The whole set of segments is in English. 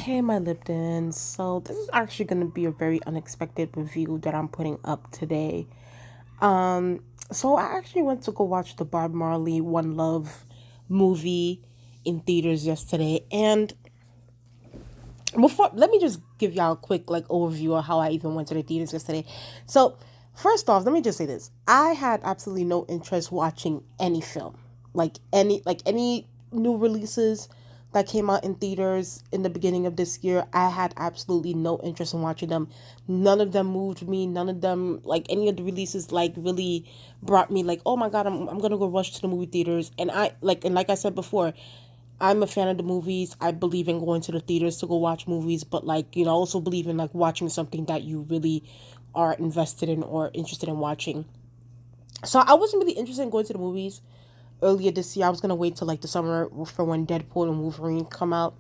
Hey, my Liptons. So this is actually going to be a very unexpected review that I'm putting up today. So I actually went to go watch the Bob Marley One Love movie in theaters yesterday, and before let me just give y'all a quick overview of how I even went to the theaters yesterday. So first off, let me just say this: I had absolutely no interest watching any film, any new releases that came out in theaters in the beginning of this year. I had absolutely no interest in watching them. None of them moved me. None of them, like any of the releases, really brought me oh my god, I'm gonna go rush to the movie theaters. And like I said before, I'm a fan of the movies. I believe in going to the theaters to go watch movies, but I also believe in watching something that you really are invested in or interested in watching. So I wasn't really interested in going to the movies earlier this year. I was gonna wait till the summer for when Deadpool and Wolverine come out.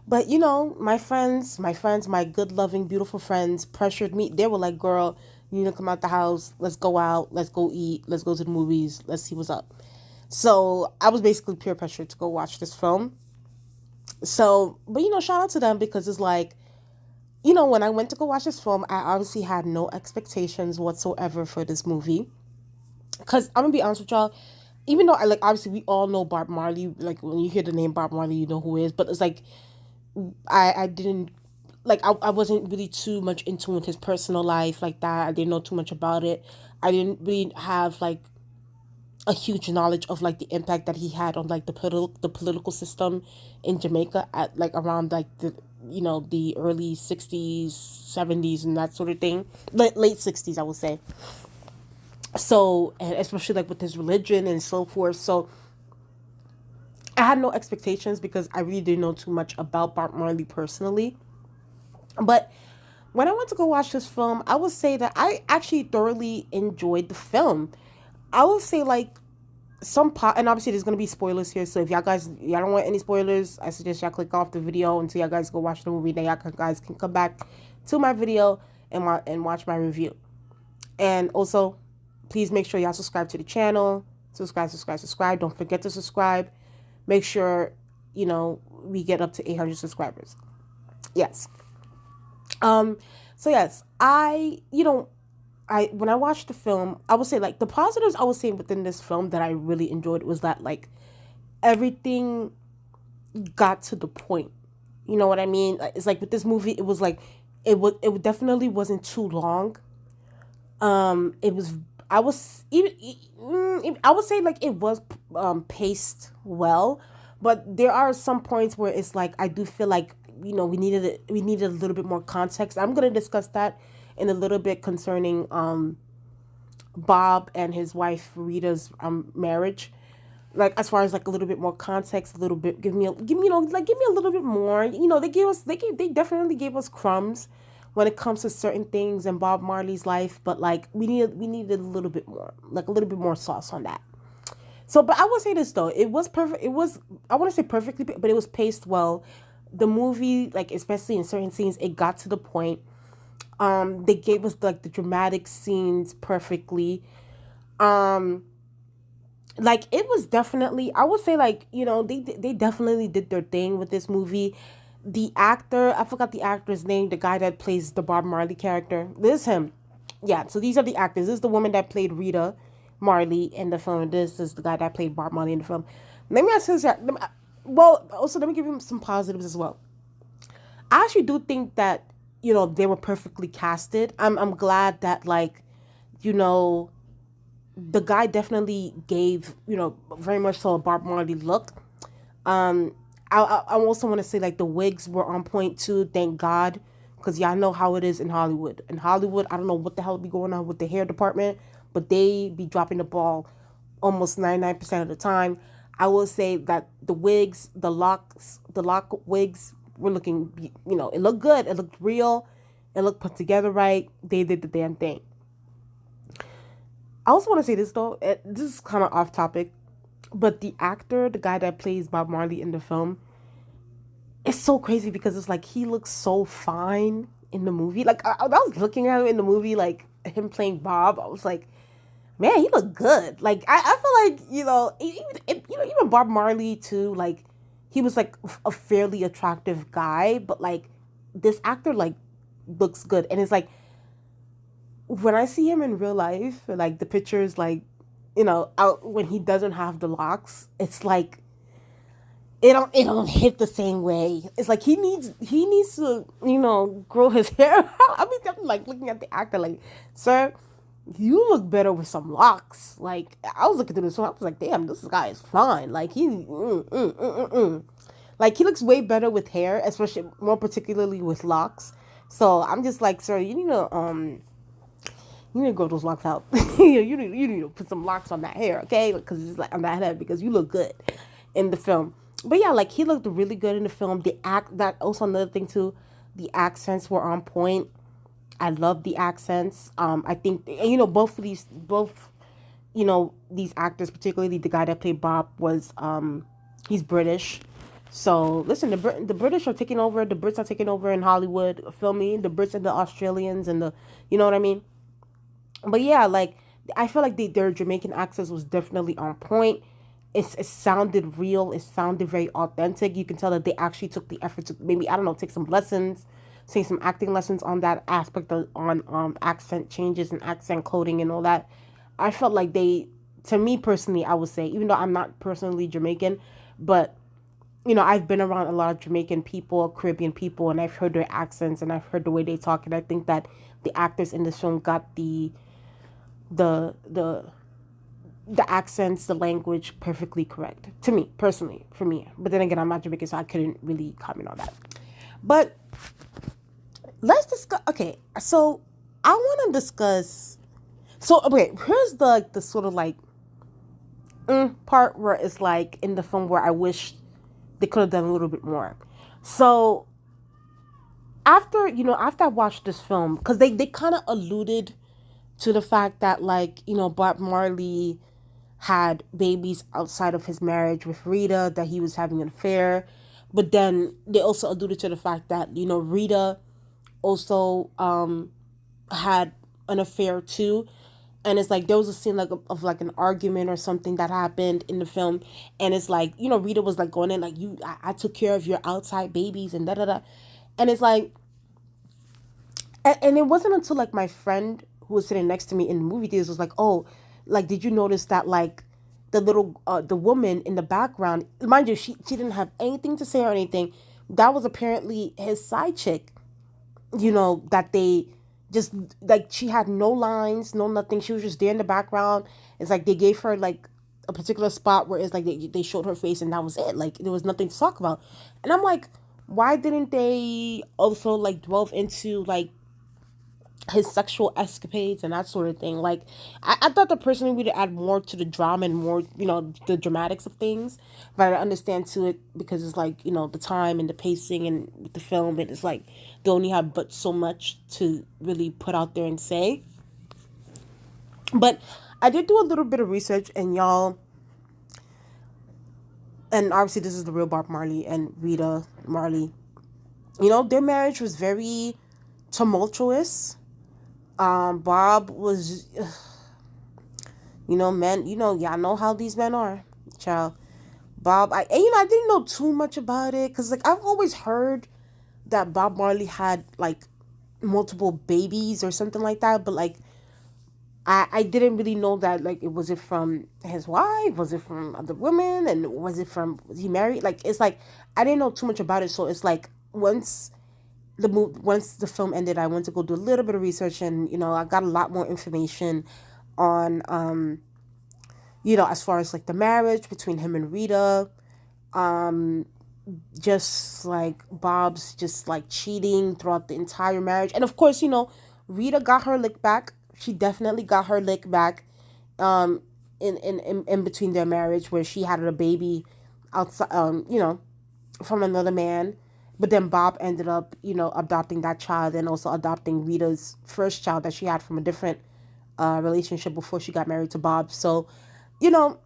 But my good, loving, beautiful friends pressured me. They were like, "Girl, you need to come out the house. Let's go out. Let's go eat. Let's go to the movies. Let's see what's up." So I was basically peer pressured to go watch this film. So, but shout out to them because it's when I went to go watch this film, I obviously had no expectations whatsoever for this movie. Because I'm gonna be honest with y'all, even though obviously we all know Bob Marley, when you hear the name Bob Marley, you know who he is. But it's I didn't I wasn't really too much into with his personal life like that. I didn't know too much about it. I didn't really have a huge knowledge of the impact that he had on the political system in Jamaica at around the early 60s, 70s and that sort of thing. Late 60s, I would say. So, and especially with his religion and so forth. So, I had no expectations because I really didn't know too much about Bob Marley personally. But when I went to go watch this film, I would say that I actually thoroughly enjoyed the film. I would say and obviously there's gonna be spoilers here, so if y'all don't want any spoilers, I suggest y'all click off the video until y'all guys go watch the movie. Then guys can come back to my video and watch my review. And also, please make sure y'all subscribe to the channel. Subscribe. Don't forget to subscribe. Make sure we get up to 800 subscribers. Yes. So yes, I when I watched the film, I would say the positives I would say within this film that I really enjoyed was that everything got to the point. You know what I mean? It's with this movie, it was it definitely wasn't too long. It was I would say it was paced well, but there are some points where it's I do feel we needed a little bit more context. I'm gonna discuss that in a little bit concerning Bob and his wife Rita's marriage. As far as a little bit more context, a little bit give me a little bit more. They definitely gave us crumbs when it comes to certain things in Bob Marley's life, but we needed a little bit more, a little bit more sauce on that. So, but I would say this though, it was perfect. It was, I want to say perfectly, but it was paced well. The movie, especially in certain scenes, it got to the point. They gave us the dramatic scenes perfectly. Um, it was definitely, I would say they definitely did their thing with this movie. The actor, I forgot the actor's name, the guy that plays the Bob Marley character. This is him. Yeah, so these are the actors. This is the woman that played Rita Marley in the film. This is the guy that played Bob Marley in the film. Let me ask you this. Well, also let me give him some positives as well. I actually do think that they were perfectly casted. I'm glad that you know the guy definitely gave very much so a Bob Marley look. Um, I also want to say the wigs were on point too. Thank God, because y'all know how it is in Hollywood. In Hollywood, I don't know what the hell be going on with the hair department, but they be dropping the ball almost 99% of the time. I will say that the wigs, the lock wigs were looking, it looked good. It looked real. It looked put together right. They did the damn thing. I also want to say this though. This is kind of off topic, but the actor, the guy that plays Bob Marley in the film, it's so crazy because it's he looks so fine in the movie. I was looking at him in the movie, him playing Bob. I was like, man, he looked good. I feel even Bob Marley too. he was like a fairly attractive guy, but like this actor like looks good, and it's like when I see him in real life, like the pictures, like out when he doesn't have the locks, it's like it don't hit the same way. It's like he needs to grow his hair out. I mean, I'm like looking at the actor like, sir, you look better with some locks. Like I was looking through this, so I was like, damn, this guy is fine. Like like he looks way better with hair, especially more particularly with locks. So I'm just like, sir, you need to grow those locks out. You need to put some locks on that hair, okay? Because it's like on that head because you look good in the film. But yeah, like he looked really good in the film. The act that also another thing too, the accents were on point. I love the accents. I think and, these actors, particularly the guy that played Bob, was he's British. So listen, the British are taking over. The Brits are taking over in Hollywood filming. The Brits and the Australians and the you know what I mean. But yeah, like I feel like their Jamaican accents was definitely on point. It sounded real. It sounded very authentic. You can tell that they actually took the effort to maybe I don't know take some lessons, take some acting lessons on that aspect of on accent changes and accent coding and all that. I felt like to me personally, I would say, even though I'm not personally Jamaican, but I've been around a lot of Jamaican people, Caribbean people, and I've heard their accents and I've heard the way they talk, and I think that the actors in this film got the the the accents, the language perfectly correct to me personally, for me. But then again, I'm not Jamaican, so I couldn't really comment on that. But let's discuss. Okay, so I want to discuss. So okay, here's the sort of like part where it's like in the film where I wish they could have done a little bit more. So after I watched this film, because they kind of alluded to the fact that like Bob Marley had babies outside of his marriage with Rita, that he was having an affair. But then they also alluded to the fact that Rita also had an affair too. And it's like there was a scene like of like an argument or something that happened in the film, and it's like Rita was like going in like I took care of your outside babies and da da da, and it's like and it wasn't until like my friend who was sitting next to me in the movie theaters was like, oh, like did you notice that like the woman in the background, mind you, she didn't have anything to say or anything, that was apparently his side chick, that they just like she had no lines, no nothing. She was just there in the background. It's like they gave her like a particular spot where it's like they showed her face and that was it. Like there was nothing to talk about. And I'm like, why didn't they also like delve into like his sexual escapades and that sort of thing? Like I thought the person would add more to the drama and more the dramatics of things, but I understand to it because it's like the time and the pacing and with the film, and it's like they only have but so much to really put out there and say. But I did do a little bit of research, and y'all, and obviously this is the real Bob Marley and Rita Marley. Their marriage was very tumultuous. Bob was, men, y'all know how these men are, child. Bob, I didn't know too much about it, because, like, I've always heard that Bob Marley had, like, multiple babies or something like that, but, like, I didn't really know that, like, was it from his wife? Was it from other women? And was he married? Like, it's like, I didn't know too much about it, so it's like, once the film ended, I went to go do a little bit of research, and I got a lot more information on as far as like the marriage between him and Rita, just like Bob's just like cheating throughout the entire marriage, and of course Rita got her lick back. She definitely got her lick back, um, in between their marriage, where she had a baby outside, from another man. But then Bob ended up, adopting that child and also adopting Rita's first child that she had from a different relationship before she got married to Bob. So, you know,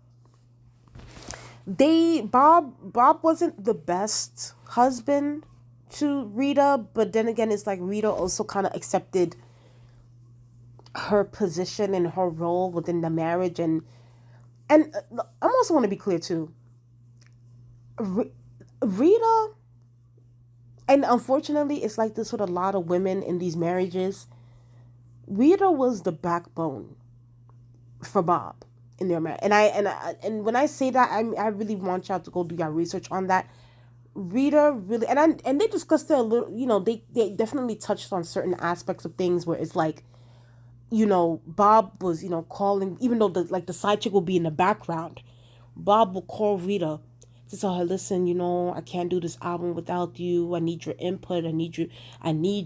Bob wasn't the best husband to Rita, but then again, it's like Rita also kind of accepted her position and her role within the marriage, and I also want to be clear too. Rita, and unfortunately, it's like this with a lot of women in these marriages. Rita was the backbone for Bob in their marriage, and when I say that, I really want y'all to go do your research on that. Rita really, and they discussed it a little. They definitely touched on certain aspects of things where it's like, Bob was, calling, even though the side chick will be in the background. Bob will call Rita to tell her, listen, I can't do this album without you. I need your input. I need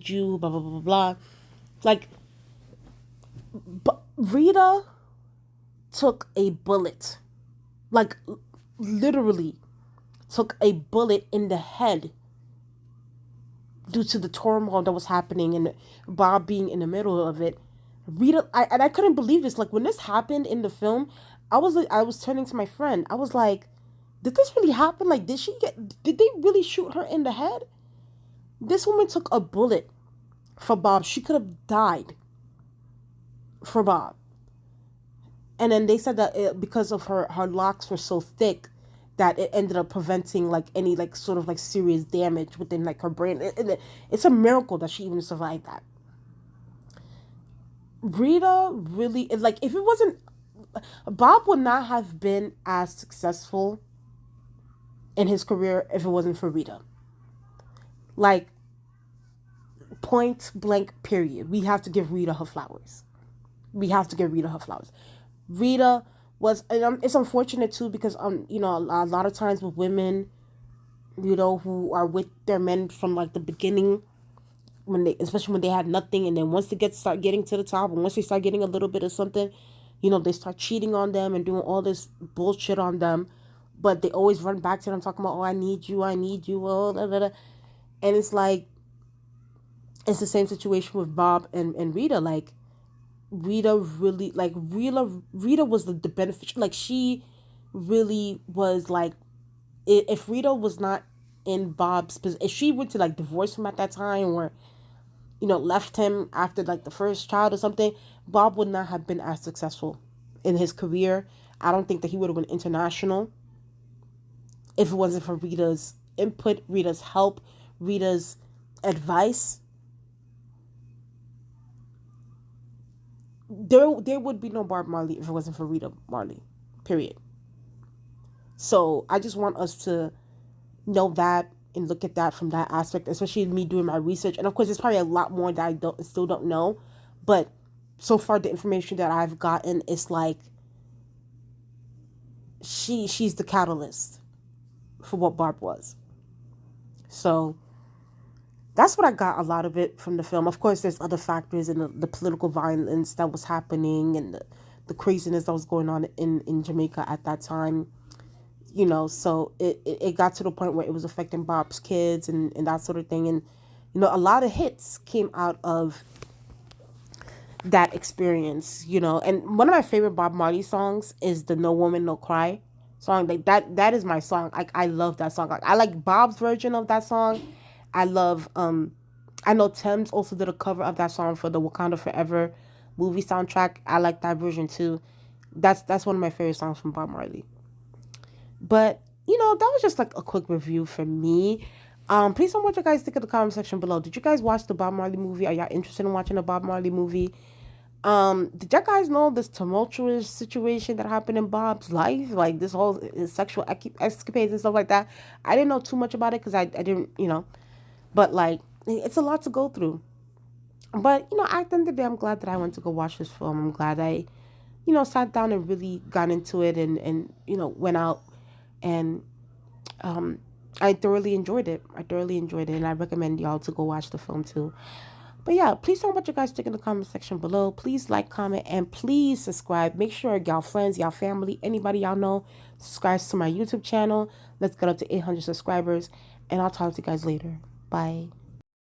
you, blah, blah, blah, blah, blah. Like, but Rita took a bullet, like, literally took a bullet in the head due to the turmoil that was happening and Bob being in the middle of it. Rita, I couldn't believe this. Like, when this happened in the film, I was turning to my friend. I was like, did this really happen? Like, did they really shoot her in the head? This woman took a bullet for Bob. She could have died for Bob. And then they said that because of her locks were so thick that it ended up preventing like any like sort of like serious damage within like her brain. It's a miracle that she even survived that. Rita really, like, if it wasn't, Bob would not have been as successful in his career if it wasn't for Rita. Like, point blank, period. We have to give Rita her flowers. We have to give Rita her flowers. Rita was, and it's unfortunate too because a lot of times with women, who are with their men from like the beginning, especially when they had nothing, and then once they start getting to the top, and once they start getting a little bit of something, they start cheating on them and doing all this bullshit on them, but they always run back to them talking about, oh, I need you, oh, da, da, da. And it's like, it's the same situation with Bob and Rita. Like, Rita really, like, Rita was the beneficial, like, she really was like, if Rita was not in Bob's position, if she were to like divorce him at that time, or left him after like the first child or something, Bob would not have been as successful in his career. I don't think that he would have been international if it wasn't for Rita's input, Rita's help, Rita's advice. There would be no Bob Marley if it wasn't for Rita Marley, period. So I just want us to know that and look at that from that aspect, especially me doing my research. And of course, there's probably a lot more that I still don't know, but so far the information that I've gotten is like she's the catalyst for what Barb was. So that's what I got a lot of it from the film. Of course, there's other factors in the political violence that was happening and the craziness that was going on in Jamaica at that time. So it got to the point where it was affecting Bob's kids and that sort of thing. And, a lot of hits came out of that experience, and one of my favorite Bob Marley songs is the No Woman, No Cry song. Like, that is my song. Like, I love that song. Like, I like Bob's version of that song. I love, I know Thames also did a cover of that song for the Wakanda Forever movie soundtrack. I like that version too. That's one of my favorite songs from Bob Marley. But, that was just like a quick review for me. Please tell me what you guys think in the comment section below. Did you guys watch the Bob Marley movie? Are y'all interested in watching the Bob Marley movie? Did you guys know this tumultuous situation that happened in Bob's life? Like, this whole his sexual escapades and stuff like that. I didn't know too much about it because I didn't, but like, it's a lot to go through. But, at the end of the day, I'm glad that I went to go watch this film. I'm glad I, sat down and really got into it and went out and I thoroughly enjoyed it. And I recommend y'all to go watch the film too. But yeah, please tell me what you guys think in the comment section below. Please like, comment, and please subscribe. Make sure y'all friends, y'all family, anybody y'all know subscribes to my YouTube channel. Let's get up to 800 subscribers. And I'll talk to you guys later. Bye.